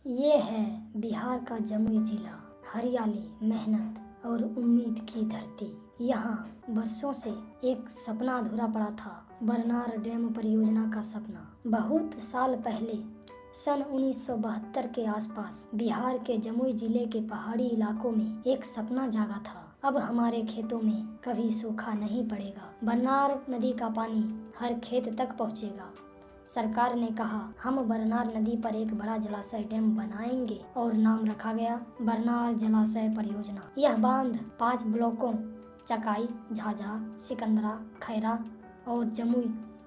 ये है बिहार का जमुई जिला, हरियाली, मेहनत और उम्मीद की धरती। यहाँ बरसों से एक सपना अधूरा पड़ा था, बरनार डैम परियोजना का सपना। बहुत साल पहले सन 1972 के आसपास बिहार के जमुई जिले के पहाड़ी इलाकों में एक सपना जागा था। अब हमारे खेतों में कभी सूखा नहीं पड़ेगा, बरनार नदी का पानी हर खेत तक पहुँचेगा। सरकार ने कहा हम बरनार नदी पर एक बड़ा जलाशय डैम बनाएंगे और नाम रखा गया बरनार जलाशय परियोजना। यह बांध 5 ब्लॉकों चकाई, झाझा, सिकंदरा, खैरा और जमुई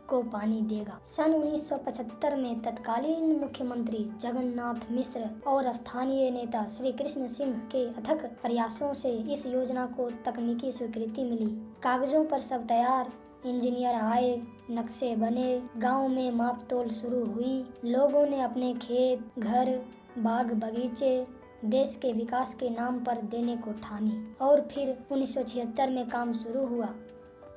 को पानी देगा। सन 1975 में तत्कालीन मुख्यमंत्री जगन्नाथ मिश्र और स्थानीय नेता श्री कृष्ण सिंह के अथक प्रयासों से इस योजना को तकनीकी स्वीकृति मिली। कागजों पर सब तैयार, इंजीनियर आए, नक्शे बने, गांव में माप तोल शुरू हुई। लोगों ने अपने खेत, घर, बाग बगीचे देश के विकास के नाम पर देने को ठानी और फिर 1976 में काम शुरू हुआ।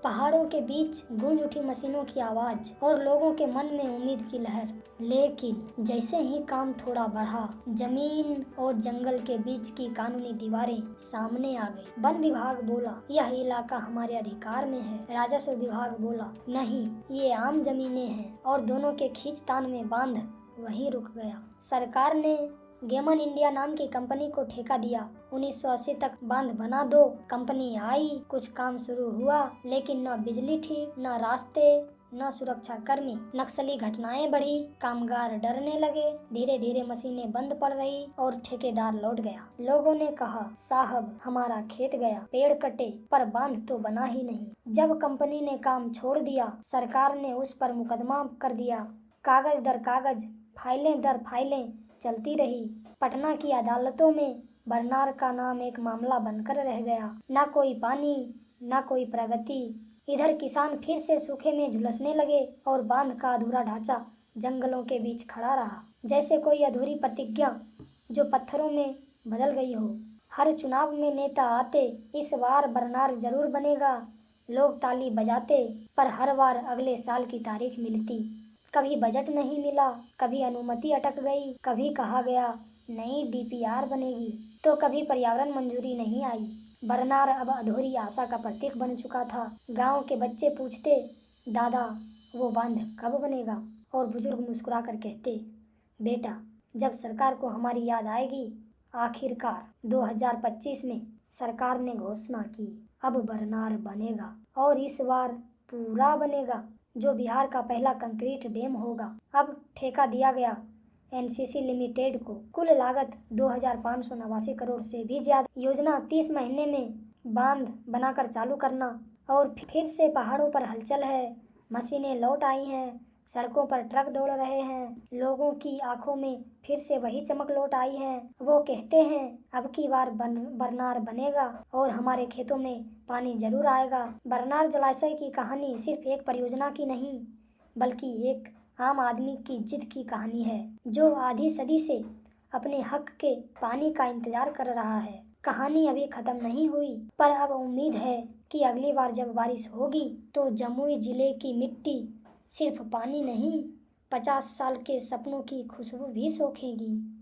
पहाड़ों के बीच गूंज उठी मशीनों की आवाज और लोगों के मन में उम्मीद की लहर। लेकिन जैसे ही काम थोड़ा बढ़ा, जमीन और जंगल के बीच की कानूनी दीवारें सामने आ गई। वन विभाग बोला यह इलाका हमारे अधिकार में है। राजस्व विभाग बोला नहीं, ये आम जमीनें हैं। और दोनों के खींचतान में बांध वहीं रुक गया। सरकार ने गेमन इंडिया नाम की कंपनी को ठेका दिया। 1980 तक बांध बना दो। कंपनी आई, कुछ काम शुरू हुआ, लेकिन न बिजली ठीक, न रास्ते, न सुरक्षा कर्मी। नक्सली घटनाएं बढ़ी, कामगार डरने लगे। धीरे धीरे मशीनें बंद पड़ रही और ठेकेदार लौट गया। लोगों ने कहा साहब हमारा खेत गया, पेड़ कटे पर बांध तो बना ही नहीं। जब कंपनी ने काम छोड़ दिया, सरकार ने उस पर मुकदमा कर दिया। कागज दर कागज, फाइलें दर फाइलें चलती रही। पटना की अदालतों में बरनार का नाम एक मामला बनकर रह गया। ना कोई पानी, ना कोई प्रगति। इधर किसान फिर से सूखे में झुलसने लगे और बांध का अधूरा ढांचा जंगलों के बीच खड़ा रहा, जैसे कोई अधूरी प्रतिज्ञा जो पत्थरों में बदल गई हो। हर चुनाव में नेता आते, इस बार बरनार जरूर बनेगा, लोग ताली बजाते, पर हर बार अगले साल की तारीख मिलती। कभी बजट नहीं मिला, कभी अनुमति अटक गई, कभी कहा गया नई डीपीआर बनेगी, तो कभी पर्यावरण मंजूरी नहीं आई। बरनार अब अधूरी आशा का प्रतीक बन चुका था। गांव के बच्चे पूछते दादा वो बांध कब बनेगा, और बुजुर्ग मुस्कुरा कर कहते बेटा जब सरकार को हमारी याद आएगी। आखिरकार 2025 में सरकार ने घोषणा की अब बरनार बनेगा और इस बार पूरा बनेगा, जो बिहार का पहला कंक्रीट डैम होगा। अब ठेका दिया गया एनसीसी लिमिटेड को। कुल लागत 2589 करोड़ से भी ज्यादा। योजना 30 महीने में बांध बनाकर चालू करना। और फिर से पहाड़ों पर हलचल है, मशीनें लौट आई हैं, सड़कों पर ट्रक दौड़ रहे हैं, लोगों की आंखों में फिर से वही चमक लौट आई है। वो कहते हैं अब की बार बरनार बनेगा और हमारे खेतों में पानी जरूर आएगा। बरनार जलाशय की कहानी सिर्फ एक परियोजना की नहीं, बल्कि एक आम आदमी की जिद की कहानी है, जो आधी सदी से अपने हक के पानी का इंतजार कर रहा है। कहानी अभी खत्म नहीं हुई, पर अब उम्मीद है कि अगली बार जब बारिश होगी तो जमुई जिले की मिट्टी सिर्फ पानी नहीं, 50 साल के सपनों की खुशबू भी सोखेगी।